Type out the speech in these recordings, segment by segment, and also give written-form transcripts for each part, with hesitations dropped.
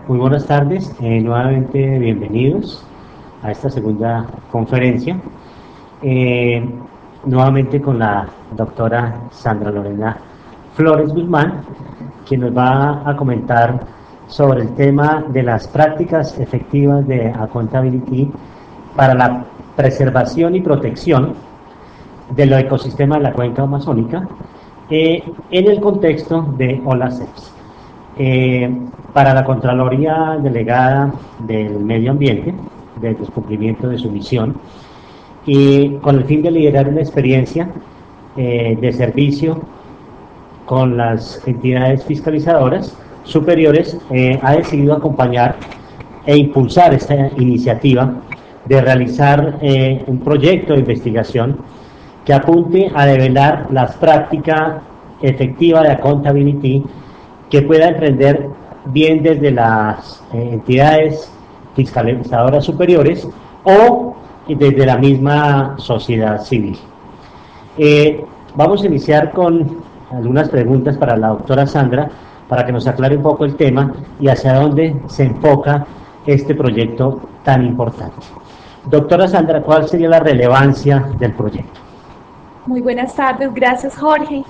Muy buenas tardes, nuevamente bienvenidos a esta segunda conferencia, eh, nuevamente con la doctora Sandra Lorena Flores Guzmán, quien nos va a comentar sobre el tema de las prácticas efectivas de accountability para la preservación y protección del ecosistema de la cuenca amazónica en el contexto de OLACEPS. Para la Contraloría Delegada del Medio Ambiente, del descumplimiento de su misión, y con el fin de liderar una experiencia de servicio con las entidades fiscalizadoras superiores, ha decidido acompañar e impulsar esta iniciativa de realizar un proyecto de investigación que apunte a develar las prácticas efectivas de accountability que pueda emprender bien desde las entidades fiscalizadoras superiores o desde la misma sociedad civil. Vamos a iniciar con algunas preguntas para la doctora Sandra, para que nos aclare un poco el tema y hacia dónde se enfoca este proyecto tan importante. Doctora Sandra, ¿cuál sería la relevancia del proyecto? Muy buenas tardes, gracias Jorge.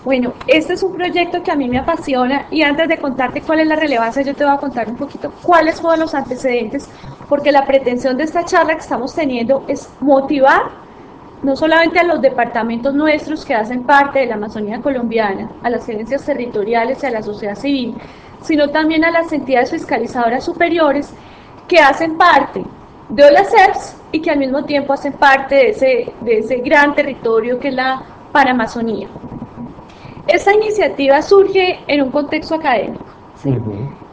Bueno, este es un proyecto que a mí me apasiona y antes de contarte cuál es la relevancia, yo te voy a contar un poquito cuáles fueron los antecedentes, porque la pretensión de esta charla que estamos teniendo es motivar no solamente a los departamentos nuestros que hacen parte de la Amazonía colombiana, a las gerencias territoriales y a la sociedad civil, sino también a las entidades fiscalizadoras superiores que hacen parte de OLACEPS y que al mismo tiempo hacen parte de ese gran territorio que es la Panamazonía. Esta iniciativa surge en un contexto académico. ¿Sí?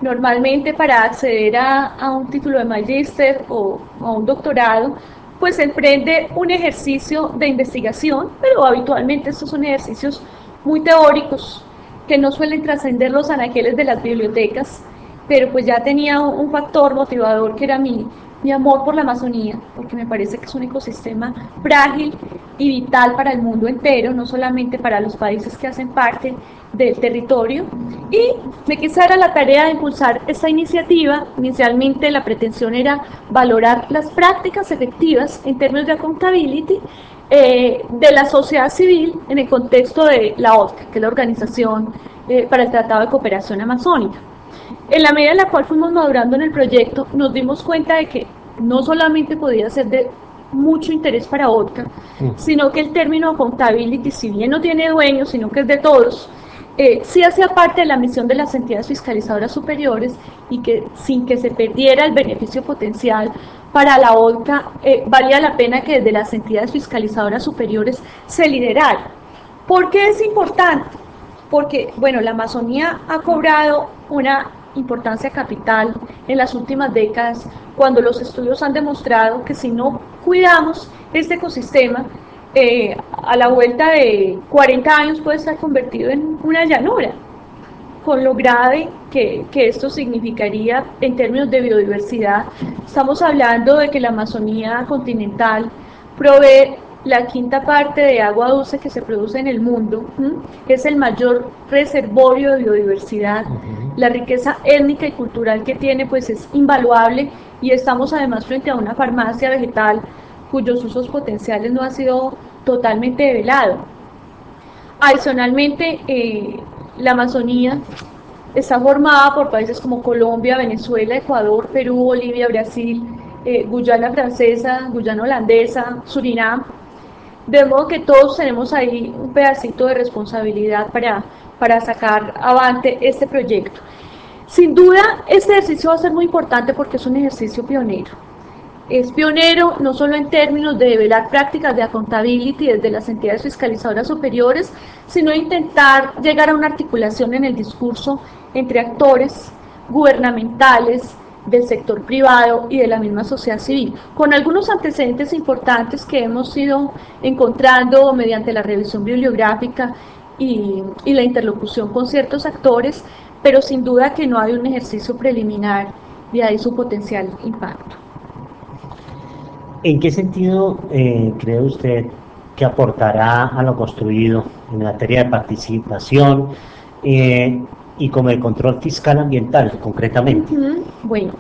Normalmente para acceder a un título de magíster o a un doctorado, pues se emprende un ejercicio de investigación, pero habitualmente estos son ejercicios muy teóricos que no suelen trascender los anaqueles de las bibliotecas, pero pues ya tenía un factor motivador que era mi amor por la Amazonía, porque me parece que es un ecosistema frágil y vital para el mundo entero, no solamente para los países que hacen parte del territorio, y me quise dar a la tarea de impulsar esta iniciativa. Inicialmente la pretensión era valorar las prácticas efectivas en términos de accountability de la sociedad civil en el contexto de la OTCA, que es la Organización para el Tratado de Cooperación Amazónica. En la medida en la cual fuimos madurando en el proyecto, nos dimos cuenta de que no solamente podía ser de mucho interés para OTCA, sino que el término accountability, si bien no tiene dueño, sino que es de todos, sí hacía parte de la misión de las entidades fiscalizadoras superiores y que sin que se perdiera el beneficio potencial para la OTCA, valía la pena que desde las entidades fiscalizadoras superiores se liderara. ¿Por qué es importante? Porque, bueno, la Amazonía ha cobrado una importancia capital en las últimas décadas, cuando los estudios han demostrado que si no cuidamos este ecosistema, a la vuelta de 40 años puede estar convertido en una llanura, con lo grave que esto significaría en términos de biodiversidad. Estamos hablando de que la Amazonía continental provee la quinta parte de agua dulce que se produce en el mundo, es el mayor reservorio de biodiversidad. La riqueza étnica y cultural que tiene pues es invaluable, y estamos además frente a una farmacia vegetal cuyos usos potenciales no han sido totalmente develados. Adicionalmente, la Amazonía está formada por países como Colombia, Venezuela, Ecuador, Perú, Bolivia, Brasil, Guyana Francesa, Guyana Holandesa, Surinam, de modo que todos tenemos ahí un pedacito de responsabilidad para sacar avante este proyecto. Sin duda, este ejercicio va a ser muy importante porque es un ejercicio pionero. Es pionero no solo en términos de develar prácticas de accountability desde las entidades fiscalizadoras superiores, sino intentar llegar a una articulación en el discurso entre actores gubernamentales, del sector privado y de la misma sociedad civil, con algunos antecedentes importantes que hemos ido encontrando mediante la revisión bibliográfica y la interlocución con ciertos actores, pero sin duda que no hay un ejercicio preliminar, de ahí su potencial impacto. ¿En qué sentido cree usted que aportará a lo construido en materia de participación y como el control fiscal ambiental, concretamente. Bueno,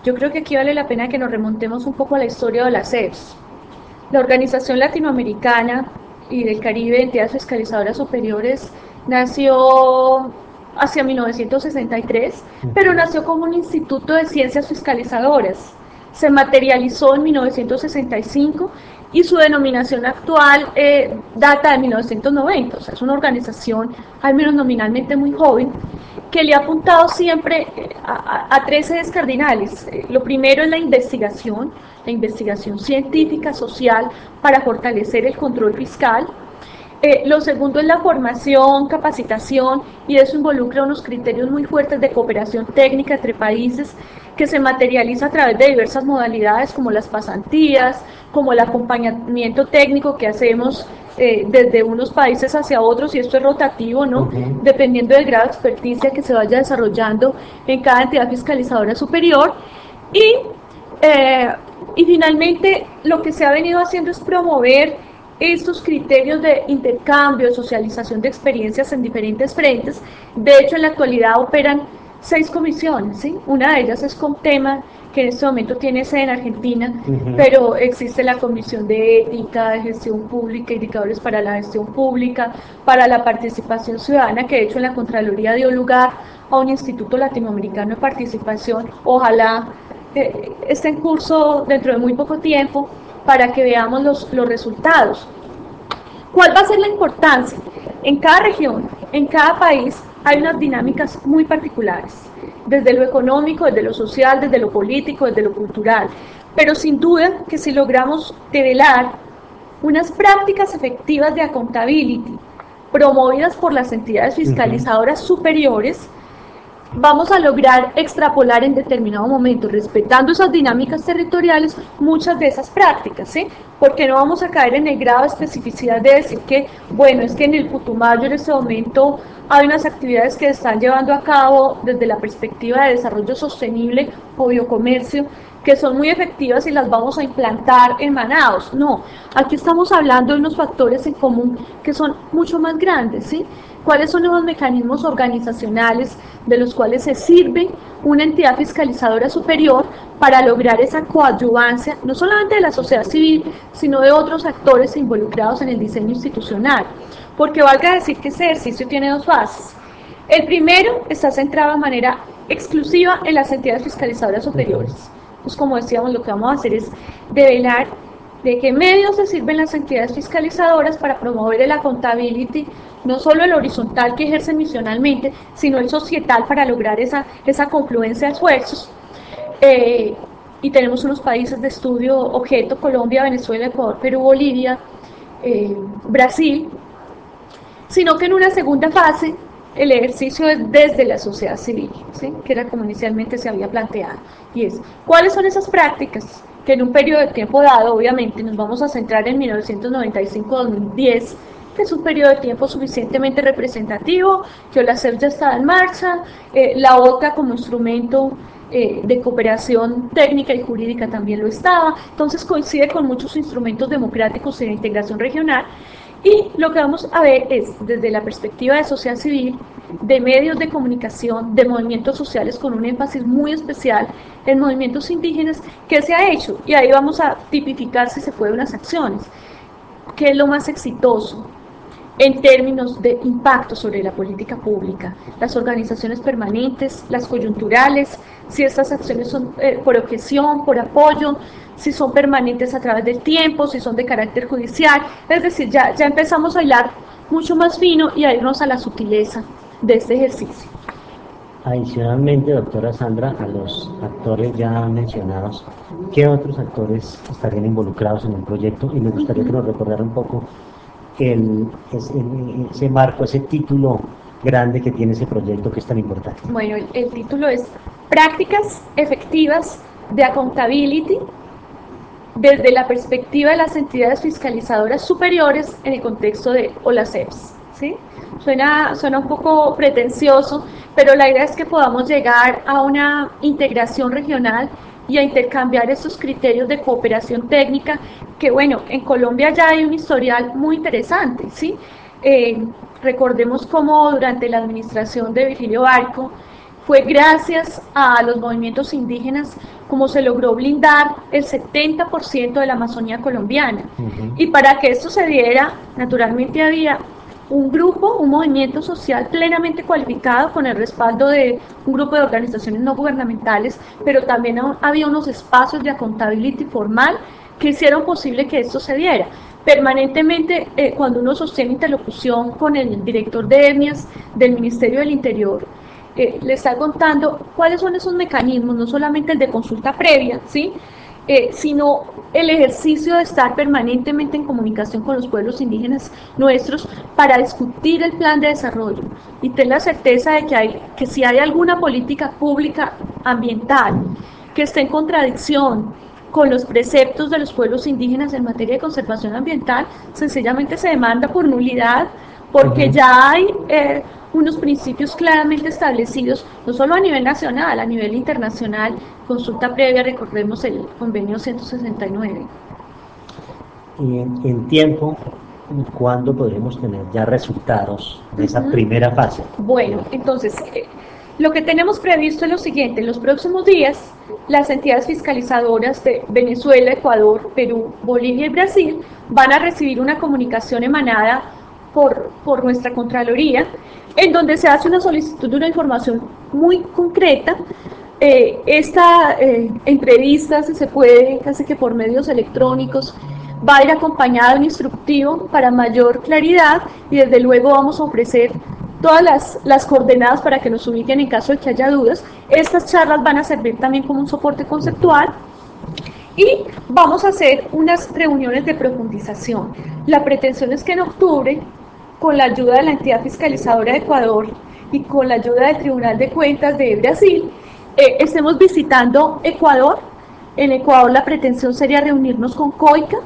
yo creo que aquí vale la pena que nos remontemos un poco a la historia de las CEPS. La Organización Latinoamericana y del Caribe de Entidades Fiscalizadoras Superiores nació hacia 1963, pero nació como un instituto de ciencias fiscalizadoras. Se materializó en 1965 y su denominación actual data de 1990, o sea, es una organización, al menos nominalmente, muy joven, que le ha apuntado siempre a tres ejes cardinales. Lo primero es la investigación científica, social, para fortalecer el control fiscal. Lo segundo es la formación, capacitación, y eso involucra unos criterios muy fuertes de cooperación técnica entre países que se materializa a través de diversas modalidades como las pasantías, como el acompañamiento técnico que hacemos desde unos países hacia otros, y esto es rotativo, ¿no? Dependiendo del grado de experticia que se vaya desarrollando en cada entidad fiscalizadora superior. Y finalmente lo que se ha venido haciendo es promover estos criterios de intercambio, de socialización de experiencias en diferentes frentes. De hecho, en la actualidad operan 6 comisiones, ¿sí? Una de ellas es Comtema, que en este momento tiene sede en Argentina, pero existe la Comisión de Ética, de Gestión Pública, Indicadores para la Gestión Pública, para la Participación Ciudadana, que de hecho en la Contraloría dio lugar a un Instituto Latinoamericano de Participación. Ojalá esté en curso dentro de muy poco tiempo para que veamos los resultados. ¿Cuál va a ser la importancia? En cada región, en cada país, hay unas dinámicas muy particulares, desde lo económico, desde lo social, desde lo político, desde lo cultural, pero sin duda que si logramos develar unas prácticas efectivas de accountability promovidas por las entidades fiscalizadoras superiores, vamos a lograr extrapolar en determinado momento, respetando esas dinámicas territoriales, muchas de esas prácticas, ¿sí? Porque no vamos a caer en el grado de especificidad de decir que, bueno, es que en el Putumayo en este momento hay unas actividades que se están llevando a cabo desde la perspectiva de desarrollo sostenible o biocomercio, que son muy efectivas y las vamos a implantar en Manaos. No, aquí estamos hablando de unos factores en común que son mucho más grandes, ¿sí? ¿Cuáles son los mecanismos organizacionales de los cuales se sirve una entidad fiscalizadora superior para lograr esa coadyuvancia, no solamente de la sociedad civil, sino de otros actores involucrados en el diseño institucional? Porque valga decir que ese ejercicio tiene 2 fases. El primero está centrado de manera exclusiva en las entidades fiscalizadoras superiores. Pues como decíamos, lo que vamos a hacer es develar de qué medios se sirven las entidades fiscalizadoras para promover el accountability, no solo el horizontal que ejercen misionalmente, sino el societal para lograr esa confluencia de esfuerzos. Y tenemos unos países de estudio objeto: Colombia, Venezuela, Ecuador, Perú, Bolivia, Brasil, sino que en una segunda fase el ejercicio es desde la sociedad civil, ¿sí? Que era como inicialmente se había planteado, y es, ¿cuáles son esas prácticas que en un periodo de tiempo dado, obviamente nos vamos a centrar en 1995-2010, que es un periodo de tiempo suficientemente representativo, que la CEP ya estaba en marcha, la OCA como instrumento de cooperación técnica y jurídica también lo estaba, entonces coincide con muchos instrumentos democráticos y de integración regional. Y lo que vamos a ver es, desde la perspectiva de sociedad civil, de medios de comunicación, de movimientos sociales, con un énfasis muy especial en movimientos indígenas, qué se ha hecho, y ahí vamos a tipificar, si se puede, unas acciones. ¿Qué es lo más exitoso en términos de impacto sobre la política pública? Las organizaciones permanentes, las coyunturales, si estas acciones son por objeción, por apoyo, si son permanentes a través del tiempo, si son de carácter judicial. Es decir, ya empezamos a hilar mucho más fino y a irnos a la sutileza de este ejercicio. Adicionalmente, doctora Sandra, a los actores ya mencionados, ¿qué otros actores estarían involucrados en el proyecto? Y me gustaría que nos recordara un poco ese marco, ese título grande que tiene ese proyecto que es tan importante. Bueno, el título es Prácticas Efectivas de Accountability desde la perspectiva de las entidades fiscalizadoras superiores en el contexto de OLACEPS, ¿sí? Suena un poco pretencioso, pero la idea es que podamos llegar a una integración regional y a intercambiar estos criterios de cooperación técnica, que bueno, en Colombia ya hay un historial muy interesante, ¿sí? Recordemos cómo durante la administración de Virgilio Barco fue gracias a los movimientos indígenas como se logró blindar el 70% de la Amazonía colombiana. Y para que esto se diera, naturalmente había un grupo, un movimiento social plenamente cualificado con el respaldo de un grupo de organizaciones no gubernamentales, pero también había unos espacios de accountability formal que hicieron posible que esto se diera. Permanentemente, cuando uno sostiene interlocución con el director de etnias del Ministerio del Interior, le está contando cuáles son esos mecanismos, no solamente el de consulta previa, ¿sí? Sino el ejercicio de estar permanentemente en comunicación con los pueblos indígenas nuestros para discutir el plan de desarrollo y tener la certeza de que si hay alguna política pública ambiental que esté en contradicción con los preceptos de los pueblos indígenas en materia de conservación ambiental, sencillamente se demanda por nulidad, porque ya hay unos principios claramente establecidos, no solo a nivel nacional, a nivel internacional. Consulta previa, recordemos el convenio 169. Y en tiempo, ¿cuándo podremos tener ya resultados de esa primera fase? Bueno, entonces, lo que tenemos previsto es lo siguiente: en los próximos días, las entidades fiscalizadoras de Venezuela, Ecuador, Perú, Bolivia y Brasil van a recibir una comunicación emanada por nuestra Contraloría, en donde se hace una solicitud de una información muy concreta. Esta entrevista, si se puede, casi que por medios electrónicos, va a ir acompañada de un instructivo para mayor claridad, y desde luego vamos a ofrecer todas las coordenadas para que nos ubiquen en caso de que haya dudas. Estas charlas van a servir también como un soporte conceptual, y vamos a hacer unas reuniones de profundización. La pretensión es que en octubre, con la ayuda de la entidad fiscalizadora de Ecuador y con la ayuda del Tribunal de Cuentas de Brasil, estemos visitando Ecuador. En Ecuador la pretensión sería reunirnos con COICA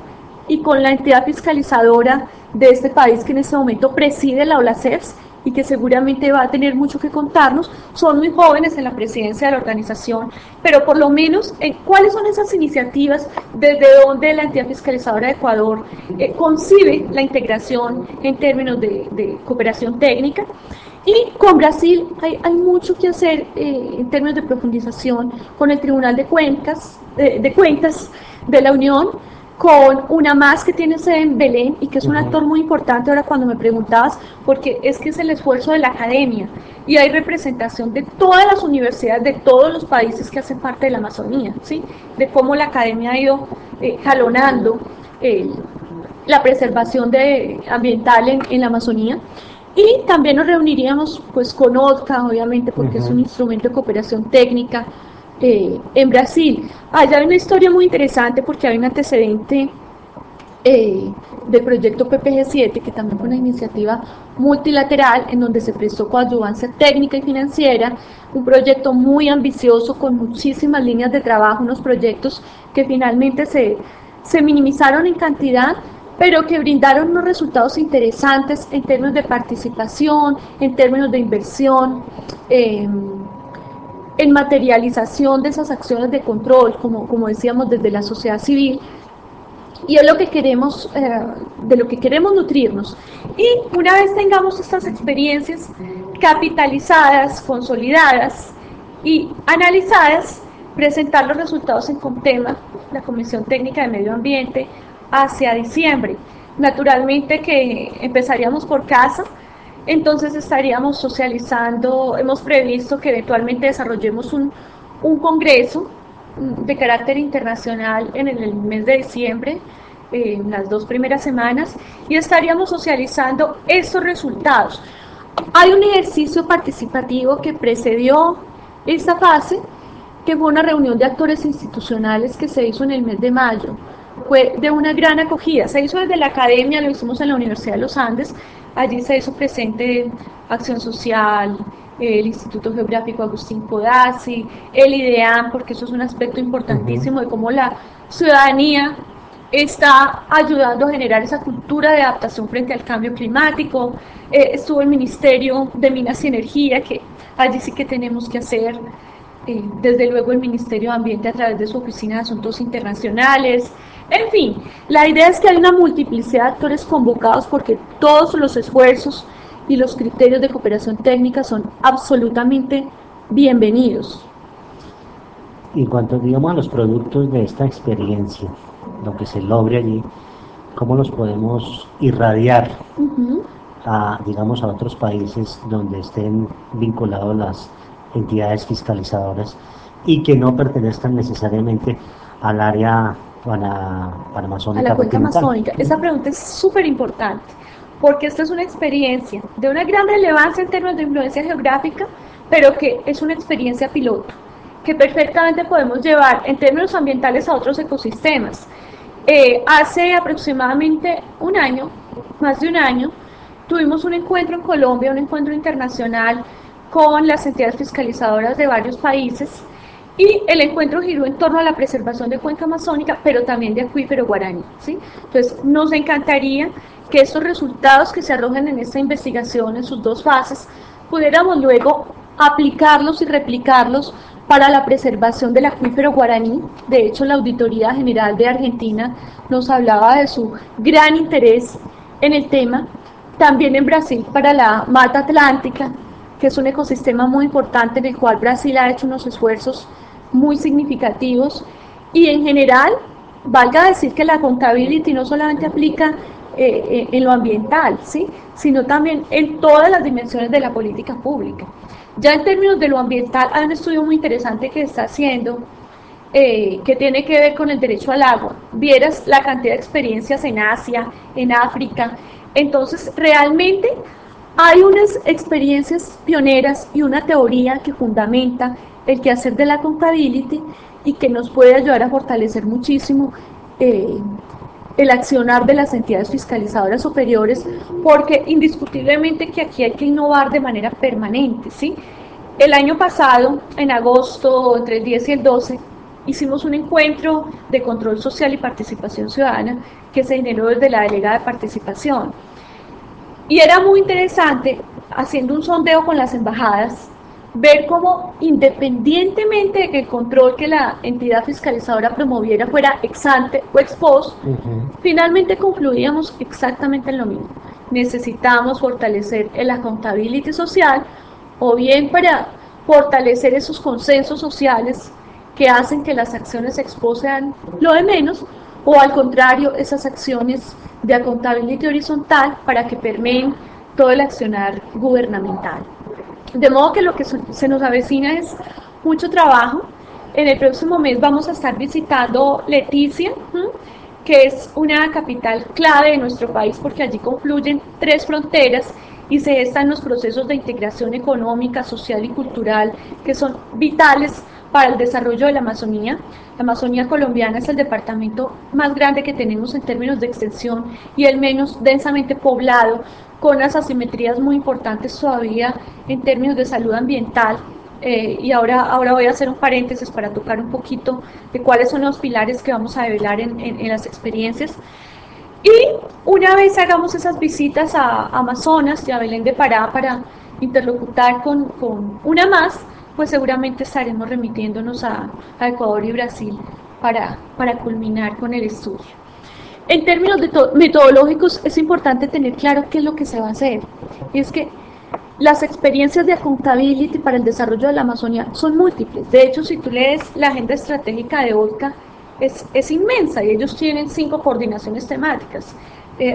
y con la entidad fiscalizadora de este país que en este momento preside la OLACEPS y que seguramente va a tener mucho que contarnos. Son muy jóvenes en la presidencia de la organización, pero por lo menos cuáles son esas iniciativas, desde donde la entidad fiscalizadora de Ecuador concibe la integración en términos de cooperación técnica. Y con Brasil hay mucho que hacer en términos de profundización con el Tribunal de Cuentas de la Unión, con UNAMAS, que tiene sede en Belén y que es un actor muy importante. Ahora, cuando me preguntabas, porque es que es el esfuerzo de la academia y hay representación de todas las universidades de todos los países que hacen parte de la Amazonía, ¿sí? De cómo la academia ha ido jalonando la preservación ambiental en la Amazonía. Y también nos reuniríamos pues con ODCA, obviamente, porque es un instrumento de cooperación técnica en Brasil. Allá hay una historia muy interesante porque hay un antecedente del proyecto PPG-7, que también fue una iniciativa multilateral en donde se prestó coadyuvancia técnica y financiera, un proyecto muy ambicioso con muchísimas líneas de trabajo, unos proyectos que finalmente se minimizaron en cantidad, pero que brindaron unos resultados interesantes en términos de participación, en términos de inversión, en materialización de esas acciones de control, como decíamos, desde la sociedad civil. Y es lo que queremos, de lo que queremos nutrirnos. Y una vez tengamos estas experiencias capitalizadas, consolidadas y analizadas, presentar los resultados en COMTEMA, la Comisión Técnica de Medio Ambiente, hacia diciembre. Naturalmente que empezaríamos por casa, entonces estaríamos socializando. Hemos previsto que eventualmente desarrollemos un congreso de carácter internacional en el mes de diciembre, en las 2 primeras semanas, y estaríamos socializando estos resultados. Hay un ejercicio participativo que precedió esta fase, que fue una reunión de actores institucionales que se hizo en el mes de mayo. Fue de una gran acogida, se hizo desde la academia, lo hicimos en la Universidad de los Andes. Allí se hizo presente Acción Social, el Instituto Geográfico Agustín Codazzi, el IDEAM, porque eso es un aspecto importantísimo de cómo la ciudadanía está ayudando a generar esa cultura de adaptación frente al cambio climático. Estuvo el Ministerio de Minas y Energía, que allí sí que tenemos que hacer, desde luego el Ministerio de Ambiente a través de su Oficina de Asuntos Internacionales. En fin, la idea es que hay una multiplicidad de actores convocados porque todos los esfuerzos y los criterios de cooperación técnica son absolutamente bienvenidos. En cuanto, digamos, a los productos de esta experiencia, lo que se logre allí, ¿cómo los podemos irradiar a, digamos, a otros países donde estén vinculados las entidades fiscalizadoras y que no pertenezcan necesariamente al área panamazónica? A la cuenca amazónica. Esa pregunta es súper importante, porque esta es una experiencia de una gran relevancia en términos de influencia geográfica, pero que es una experiencia piloto, que perfectamente podemos llevar en términos ambientales a otros ecosistemas. Hace aproximadamente un año, más de un año, tuvimos un encuentro en Colombia, un encuentro internacional con las entidades fiscalizadoras de varios países, y el encuentro giró en torno a la preservación de cuenca amazónica, pero también de acuífero guaraní, ¿sí? Entonces, nos encantaría que estos resultados que se arrojan en esta investigación, en sus dos fases, pudiéramos luego aplicarlos y replicarlos para la preservación del acuífero guaraní. De hecho, la Auditoría General de Argentina nos hablaba de su gran interés en el tema. También en Brasil para la Mata Atlántica, que es un ecosistema muy importante en el cual Brasil ha hecho unos esfuerzos muy significativos. Y en general, valga decir que la accountability no solamente aplica en lo ambiental, ¿sí?, sino también en todas las dimensiones de la política pública. Ya en términos de lo ambiental, hay un estudio muy interesante que está haciendo, que tiene que ver con el derecho al agua. Vieras la cantidad de experiencias en Asia, en África. Entonces, realmente hay unas experiencias pioneras y una teoría que fundamenta el quehacer de la accountability y que nos puede ayudar a fortalecer muchísimo el accionar de las entidades fiscalizadoras superiores, porque indiscutiblemente que aquí hay que innovar de manera permanente, ¿sí? El año pasado, en agosto, entre el 10 y el 12, hicimos un encuentro de control social y participación ciudadana que se generó desde la delegada de participación. Y era muy interesante, haciendo un sondeo con las embajadas, ver cómo, independientemente de que el control que la entidad fiscalizadora promoviera fuera ex ante o ex post, finalmente concluíamos exactamente en lo mismo. Necesitamos fortalecer el accountability social, o bien para fortalecer esos consensos sociales que hacen que las acciones ex post sean lo de menos, o al contrario, esas acciones de accountability horizontal para que permeen todo el accionar gubernamental. De modo que lo que se nos avecina es mucho trabajo. En el próximo mes vamos a estar visitando Leticia, que es una capital clave de nuestro país porque allí confluyen 3 fronteras y se gestan los procesos de integración económica, social y cultural que son vitales para el desarrollo de la Amazonía. La Amazonía colombiana es el departamento más grande que tenemos en términos de extensión y el menos densamente poblado, con unas asimetrías muy importantes todavía en términos de salud ambiental. Y ahora voy a hacer un paréntesis para tocar un poquito de cuáles son los pilares que vamos a develar en las experiencias. Y una vez hagamos esas visitas a Amazonas y a Belén de Pará para interlocutar con una más, pues seguramente estaremos remitiéndonos a Ecuador y Brasil para culminar con el estudio. En términos metodológicos es importante tener claro qué es lo que se va a hacer. Y es que las experiencias de accountability para el desarrollo de la Amazonía son múltiples. De hecho, si tú lees la agenda estratégica de ODCA, es inmensa y ellos tienen 5 coordinaciones temáticas.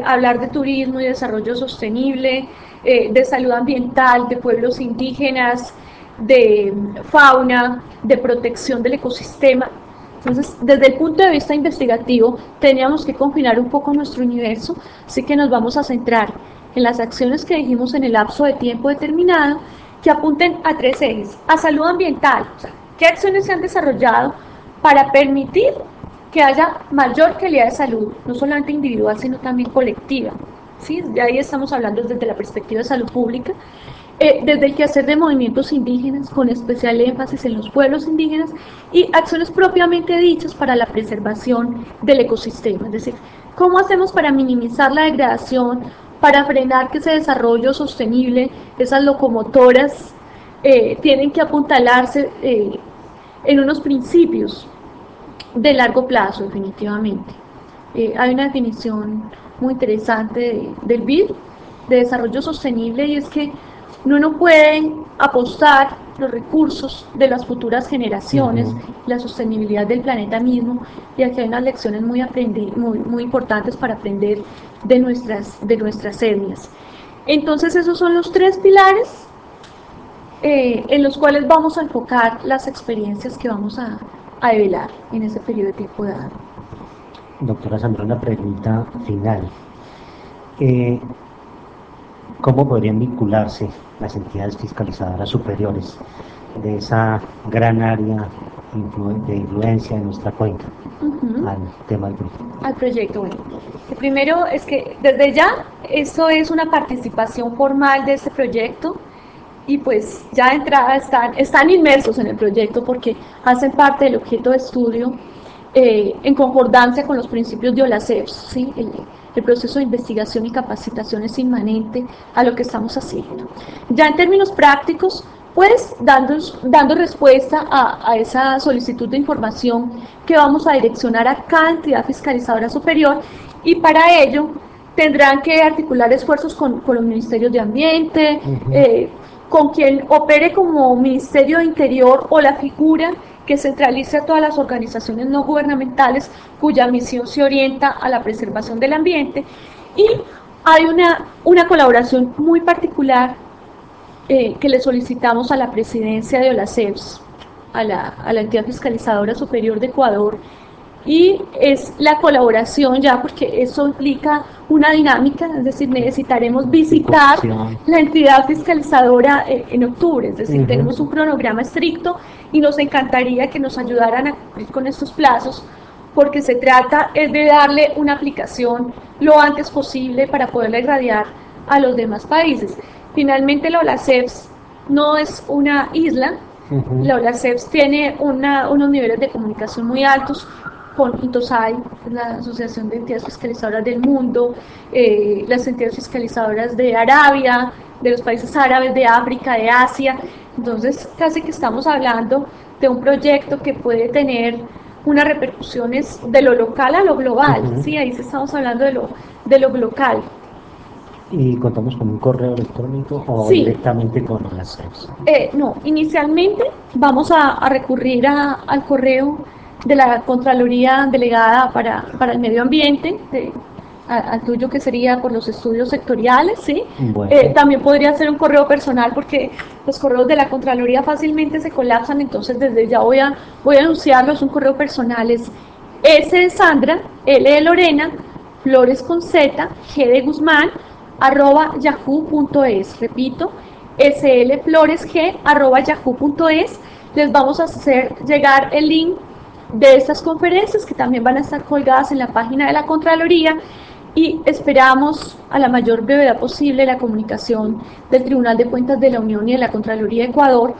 Hablar de turismo y desarrollo sostenible, de salud ambiental, de pueblos indígenas, de fauna, de protección del ecosistema. Entonces, desde el punto de vista investigativo, teníamos que confinar un poco nuestro universo, así que nos vamos a centrar en las acciones que dijimos en el lapso de tiempo determinado, que apunten a 3 ejes. A salud ambiental, o sea, ¿qué acciones se han desarrollado para permitir que haya mayor calidad de salud, no solamente individual, sino también colectiva? ¿Sí? De ahí estamos hablando desde la perspectiva de salud pública. Desde el quehacer de movimientos indígenas, con especial énfasis en los pueblos indígenas, y acciones propiamente dichas para la preservación del ecosistema, es decir, ¿cómo hacemos para minimizar la degradación, para frenar que ese desarrollo sostenible, esas locomotoras, tienen que apuntalarse en unos principios de largo plazo, definitivamente? Hay una definición muy interesante del BID, de desarrollo sostenible, y es que no puede apostar los recursos de las futuras generaciones, la sostenibilidad del planeta mismo, y aquí hay unas lecciones muy importantes para aprender de nuestras etnias. Entonces esos son los tres pilares en los cuales vamos a enfocar las experiencias que vamos a develar en ese periodo de tiempo dado. Doctora Sandra, una pregunta final. ¿Cómo podrían vincularse las entidades fiscalizadoras superiores de esa gran área de influencia de nuestra cuenca al tema del proyecto? Al proyecto, bueno. El primero es que desde ya eso es una participación formal de este proyecto, y pues ya de entrada están inmersos en el proyecto porque hacen parte del objeto de estudio en concordancia con los principios de OLACEPS, ¿sí? El proceso de investigación y capacitación es inmanente a lo que estamos haciendo. Ya en términos prácticos, pues dando respuesta a esa solicitud de información que vamos a direccionar a cada entidad fiscalizadora superior, y para ello tendrán que articular esfuerzos con los ministerios de Ambiente, con quien opere como Ministerio de Interior o la figura que centralice a todas las organizaciones no gubernamentales cuya misión se orienta a la preservación del ambiente. Y hay una colaboración muy particular que le solicitamos a la presidencia de OLACEPS, a la entidad fiscalizadora superior de Ecuador, y es la colaboración ya, porque eso implica una dinámica, es decir, necesitaremos visitar la entidad fiscalizadora en octubre, es decir, tenemos un cronograma estricto y nos encantaría que nos ayudaran a cumplir con estos plazos, porque se trata de darle una aplicación lo antes posible para poderla irradiar a los demás países. Finalmente la OLACEPS no es una isla, la OLACEPS tiene unos niveles de comunicación muy altos con INTOSAI, la Asociación de Entidades Fiscalizadoras del Mundo, las entidades fiscalizadoras de Arabia, de los países árabes, de África, de Asia. Entonces casi que estamos hablando de un proyecto que puede tener unas repercusiones de lo local a lo global, ¿sí? Ahí estamos hablando de lo local. ¿Y contamos con un correo electrónico o directamente con las redes? No, inicialmente vamos a recurrir al correo de la Contraloría Delegada para el Medio Ambiente, al tuyo, que sería por los estudios sectoriales, ¿sí? Bueno. También podría ser un correo personal, porque los correos de la Contraloría fácilmente se colapsan, entonces desde ya voy a anunciarlo. Es un correo personal, es S de Sandra, L de Lorena, Flores con Z, G de Guzmán, @yahoo.es. Repito, slfloresg@yahoo.es. Les vamos a hacer llegar el link de estas conferencias, que también van a estar colgadas en la página de la Contraloría, y esperamos a la mayor brevedad posible la comunicación del Tribunal de Cuentas de la Unión y de la Contraloría de Ecuador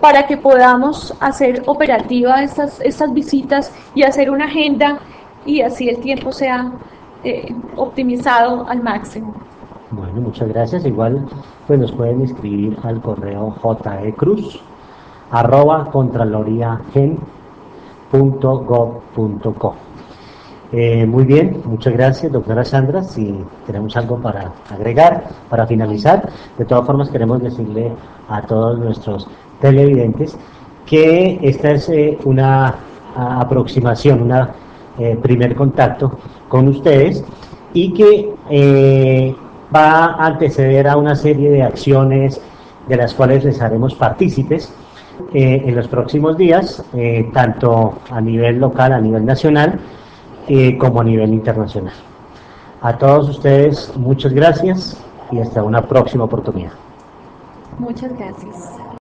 para que podamos hacer operativa estas visitas y hacer una agenda, y así el tiempo sea optimizado al máximo. Bueno, muchas gracias. Igual pues nos pueden escribir al correo jecruz@contraloriagen.gov.co. Muy bien, muchas gracias, doctora Sandra. Si tenemos algo para agregar, para finalizar, de todas formas queremos decirle a todos nuestros televidentes que esta es una aproximación, una primer contacto con ustedes, y que va a anteceder a una serie de acciones de las cuales les haremos partícipes en los próximos días, tanto a nivel local, a nivel nacional, como a nivel internacional. A todos ustedes, muchas gracias y hasta una próxima oportunidad. Muchas gracias.